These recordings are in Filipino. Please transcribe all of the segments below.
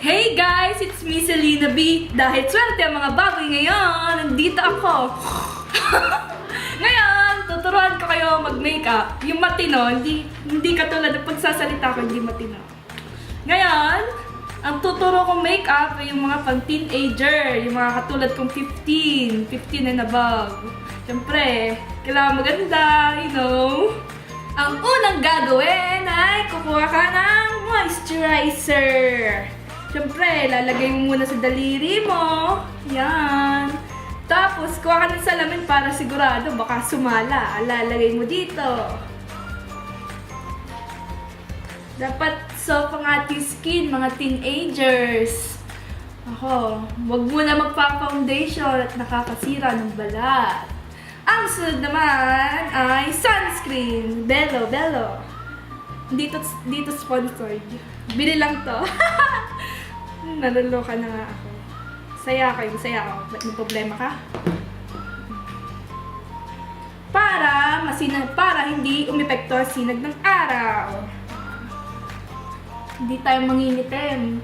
Hey guys! It's me, Selena B. Dahil swerte ang mga baboy ngayon, nandito ako. Ngayon, tuturuan ko kayo mag-makeup. Yung matino, hindi katulad ng pagsasalita ko, hindi matino. Ngayon, ang tuturo kong makeup ay yung mga pang-teenager, yung mga katulad kong 15 and above. Siyempre, kailangan maganda, you know. Ang unang gagawin ay kukuha ka ng moisturizer. Siyempre, lalagay mo muna sa daliri mo. Yan. Tapos, kuha ka ng salamin para sigurado baka sumala. Lalagay mo dito. Dapat soft ang ating skin, mga teenagers. Wag muna magpa-foundation at nakakasira ng balat. Ang sunod naman ay sunscreen. Bello. Dito sponsored. Bili lang to. Naluluka na nga ako. Masaya ako. Ba't may problema ka? Para hindi umepekto ang sinag ng araw. Hindi tayo mangingitim.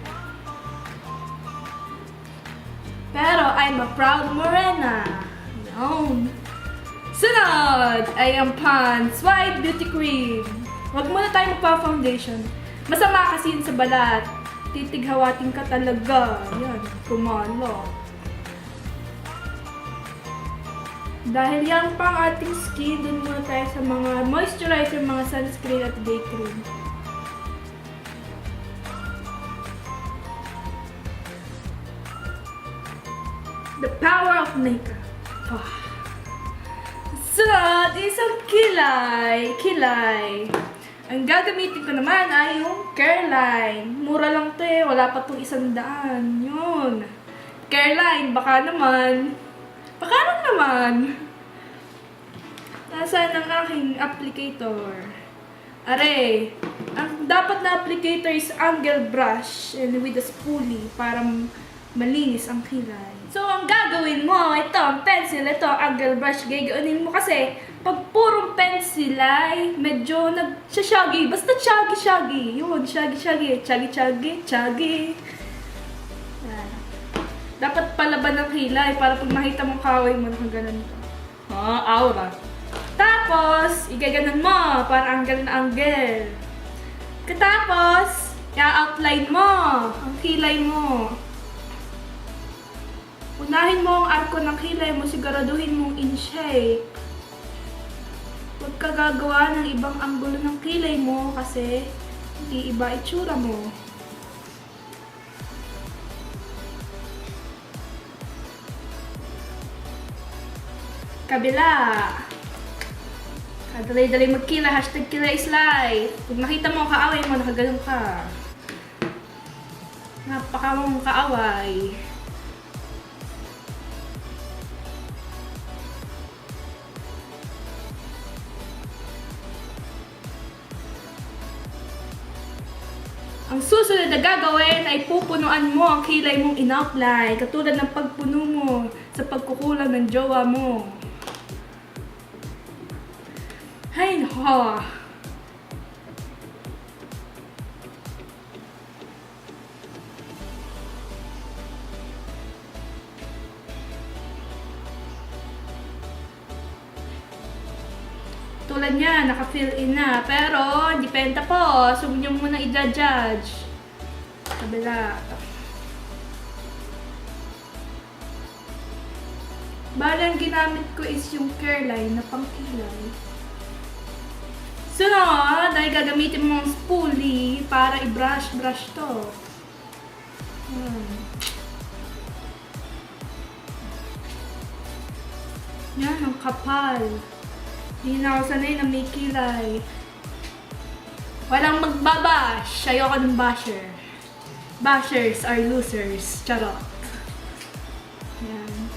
Pero I'm a proud morena. Yun. Sunod ay ang Pond's White Beauty Cream. Huwag muna tayo magpa-foundation. Masama kasi yun sa balat. Titighawatin ka talaga. Yan, kumalo. Dahil yan pang ating skin, dun muna tayo sa mga moisturizer, mga sunscreen at day cream. The power of makeup. Sunod, isang kilay. Ang gagamitin ko naman ay yung Careline. Mura lang to eh, wala pa itong 100. Yun. Careline, baka naman. Nasaan ang aking applicator? Are, ang dapat na applicator is angle brush and with a spoolie para malinis ang kilay. So, ang gagawin mo, ito, ang pencil, ito, angle brush, gagawin mo kasi pag purong pencil ay medyo nag-shaggy. Basta shaggy. Yun, shaggy. Yan. Dapat palaban ng kilay para pag makita mong kaway mo, nakaganon ka. Aura. Tapos, igaganon mo para angle na angle. Katapos, i-outline mo ang kilay mo. Unahin mo ang arko ng kilay mo, siguraduhin mong in shape. Huwag ka gagawa ng ibang anggulo ng kilay mo kasi iiba itsura mo. Kabila. Kadali-dali magkilay, #kilay is life. Pag makita mo ang kaaway mo, nakaganon ka. Napakawang kaaway. Ang susunod na gagawin ay pupunuan mo ang kilay mong in-outline, katulad ng pagpuno mo sa pagkukulang ng jowa mo. Hay nako. Tulad niya, naka-fill in na. Pero, depende po. So, nyo muna i-judge. Kabila. Bale, ang ginamit ko is yung Careline na pangkilay. Sunod, ay gagamitin mo ang spoolie para i-brush to. Yan, ang kapal. Hindi na ako sanay na may kilay. Walang magbabash. Ayoko ng basher. Bashers are losers. Charot. Yan.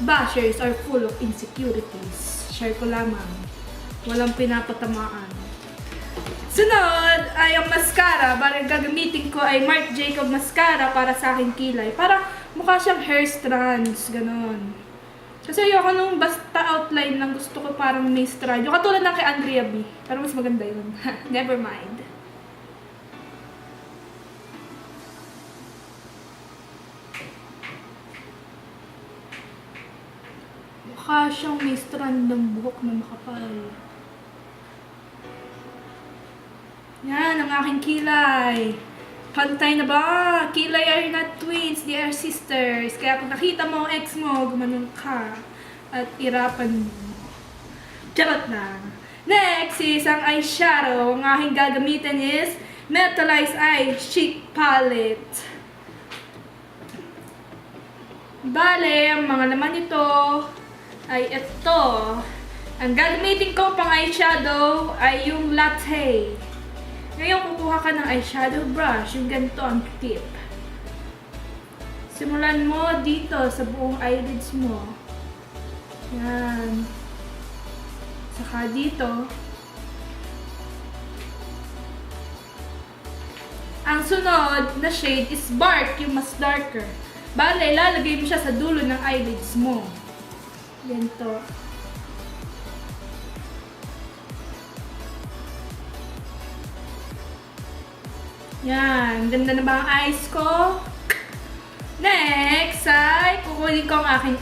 Bashers are full of insecurities. Share ko lamang. Walang pinapatamaan. Sunod ay ang mascara. Bale, gagamitin ko ay Marc Jacob mascara para sa aking kilay. Para mukha siyang hair strands. Ganon. Kasi ayoko nung basta outline lang, gusto ko parang may stride. Yung katulad ng kay Andrea B. Pero mas maganda yun. Never mind. Mukha siyang may strand ng buhok na makapal. Yan ang aking kilay. Pantay na ba? Kilay are not twins, they are sisters. Kaya kung nakita mo ang ex mo, gumanong ka. At irapan mo. Charot na. Next is ang eyeshadow. Ang aking gagamitin is Metallized Eye Cheek Palette. Bale, ang mga laman nito ay ito. Ang gagamitin ko pang eyeshadow ay yung latte. Ngayon, kukuha ka ng eyeshadow brush, yung ganito ang tip. Simulan mo dito sa buong eyelids mo. Yan. Saka dito. Ang sunod na shade is Bark, yung mas darker. Bale, lalagay mo siya sa dulo ng eyelids mo. Ganito. Yan. Ganda na ba ang eyes ko? Next ay kukunin ko ang aking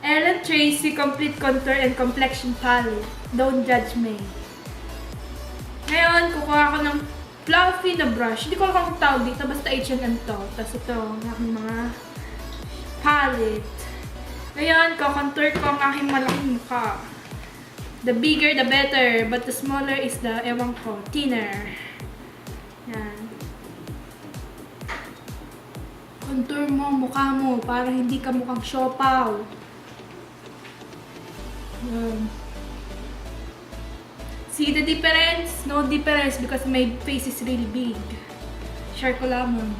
Ellen Tracy Complete Contour and Complexion Palette. Don't judge me. Ngayon, kukuha ko ng fluffy na brush. Hindi ko alam kung tawag dito. Basta H&M to. Tapos ito, ang aking mga palette. Ngayon, kukontour ko ang aking malaking mukha. The bigger, the better. But the smaller is the, ewan ko, thinner. Yan. Contour mo mukha mo para hindi ka mukhang siopaw. See the difference? No difference because my face is really big. Share ko lamang.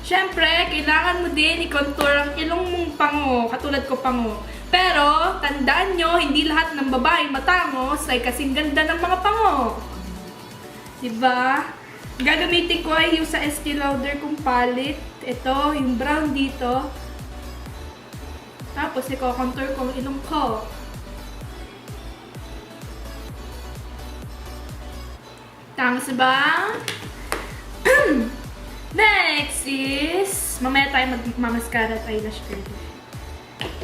Siyempre, kailangan mo din i-contour ang ilong mong pango, katulad ko pango. Pero, tandaan nyo, hindi lahat ng babaeng matangos ay kasing ganda ng mga pango. Diba? Gagamitin ko ay yung sa Estee Lauder kong palette. Ito, yung brown dito. Tapos, i-contour ko ang ilong ko. Tangos ba? Next is, mamaya tayo magmamaskara at eyelash curler.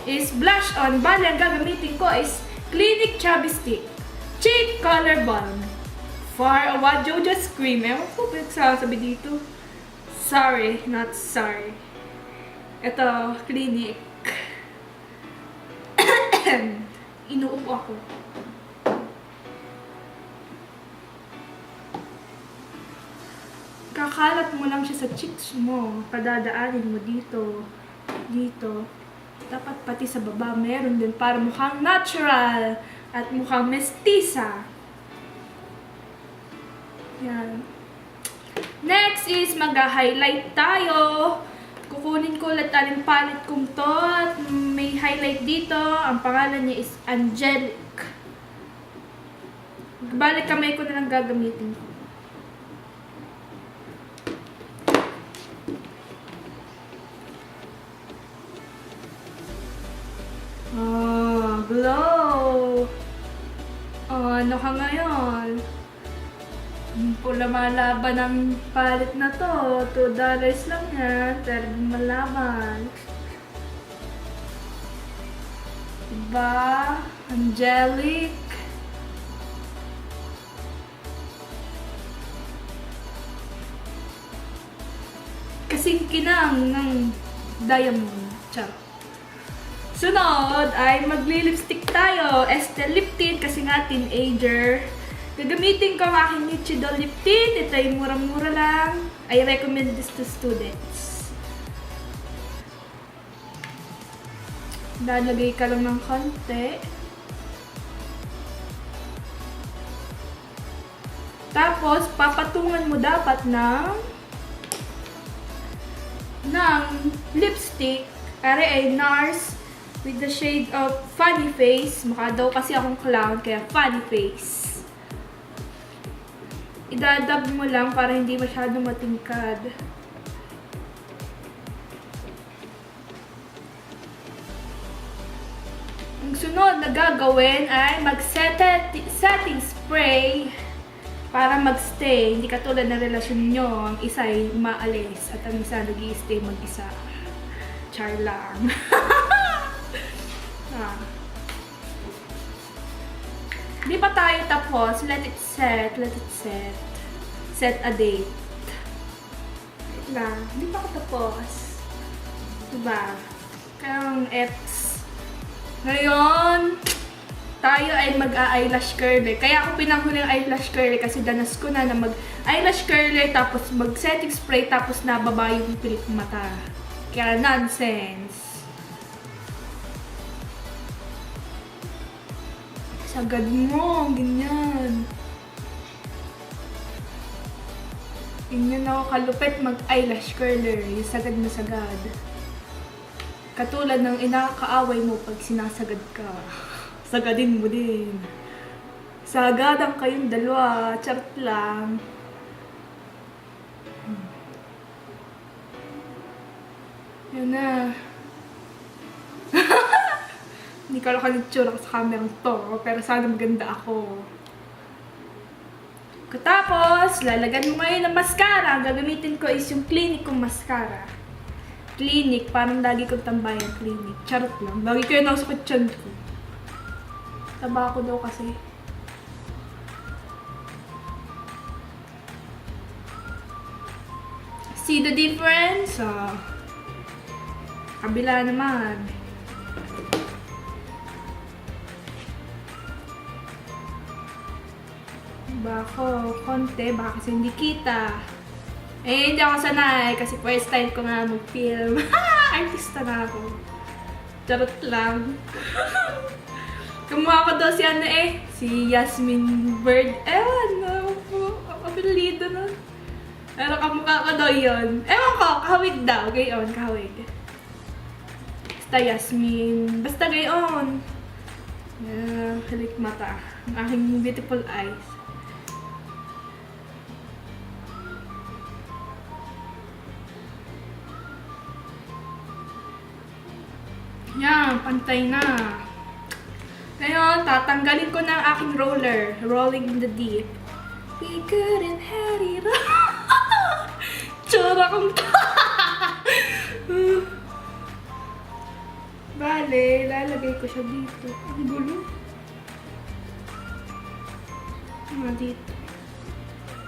Is blush on. Bale, ang gagamitin ko is Clinique Chubby Stick Cheek Color Balm. For a what Jojo Scream. Ewan ko ba sabi dito? Sorry, not sorry. Ito, Clinique. Inuubo ako. Kakalat mo lang siya sa cheeks mo. Padadaanin mo dito. Dito. Dapat pati sa baba meron din para mukhang natural at mukhang mestiza. Yan. Next is mag-highlight tayo. Kukunin ko ulit ang palette kong to at may highlight dito. Ang pangalan niya is Angelic. Balik kamay ko na lang gagamitin ko. Oh, glow! Oh, ano ka ngayon? Lumalaban ng palette na to. $2 lang yan. Pero malaban. Diba? Angelic. Kasing kinang ng diamond. Charot. Sunod ay magli-lipstick tayo. Estee Lip Tint kasi nga teenager. Gagamitin ko ang aking Nichido Lip Tint. Ito ay murang-mura lang. I recommend this to students. Lalagay ka lang ng konti. Tapos, papatungan mo dapat ng lipstick. Are ay NARS with the shade of Funny Face. Mukha daw kasi akong clown, kaya Funny Face. Idadab mo lang para hindi masyadong matingkad. Ang sunod na gagawin ay mag-setting spray. para magstay. Hindi katulad ng relasyon nyo, ang isa ay umaalis at ang isa nag-i-stay mag-isa. Char lang. Di pa tayo tapos? Let it set. Let it set. Set a date. Wait lang. Di pa ako tapos. Diba? Kaya ang ex. Ngayon, tayo ay mag-eyelash curler. Kaya ako pinanghuli ang eyelash curler kasi danas ko na mag-eyelash curler tapos mag-setting spray tapos nababa yung pilik mata. Kaya nonsense. Sagad mo, ganyan. Ganyan ako kalupit mag-eyelash curler. Yung sagad na sagad. Katulad ng inakaaway mo pag sinasagad ka. Sagadin mo din. Sagadan kayong dalawa. Charot lang. Yun na. Hindi ko alam kung itsura ko sa camera to. Pero sana maganda ako. Katapos, lalagyan mo ngayon ng mascara. Ang gagamitin ko is yung Clinique kong mascara. Clinique, parang lagi kong tambayan Clinique. Charot lang. Lagi ko yun ako sa kutsyan ko. Taba ko daw kasi. See the difference? Kabila naman. Diba ako, konti, baka kasi hindi kita. Eh, hindi ako sanay kasi first time ko nga mag-film. Artista na ako. Charot lang. Kumuha ko daw si si Yasmin Bird. Ewan, apelido nun. Pero kamukha ko daw yun. Ewan ko, kahawig daw. Gayon, kahawig. Basta Yasmin. Basta gayon. Halik mata. Ang aking beautiful eyes. Yan, pantay na. Ngayon, tatanggalin ko na ang aking roller. Rolling in the deep. We couldn't have it all. Tsura kong Bale, lalagay ko siya dito. Ang gulo. Dito.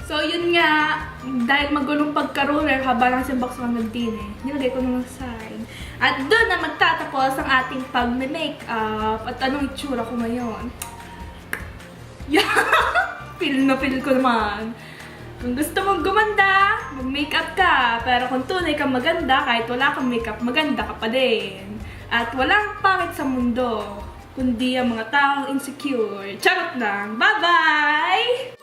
So, yun nga, dahil magulong pagka-roller habang nasa box ko nagdine, nilagay ko ng side. At doon na magtatapos ang ating pag-makeup. At anong itsura ko ngayon? Feel na feel ko naman. Kung gusto mong gumanda, mag-makeup ka. Pero kung tunay kang maganda, kahit wala kang makeup, maganda ka pa din. At walang pangit sa mundo, kundi ang mga taong insecure. Charot lang! Bye-bye!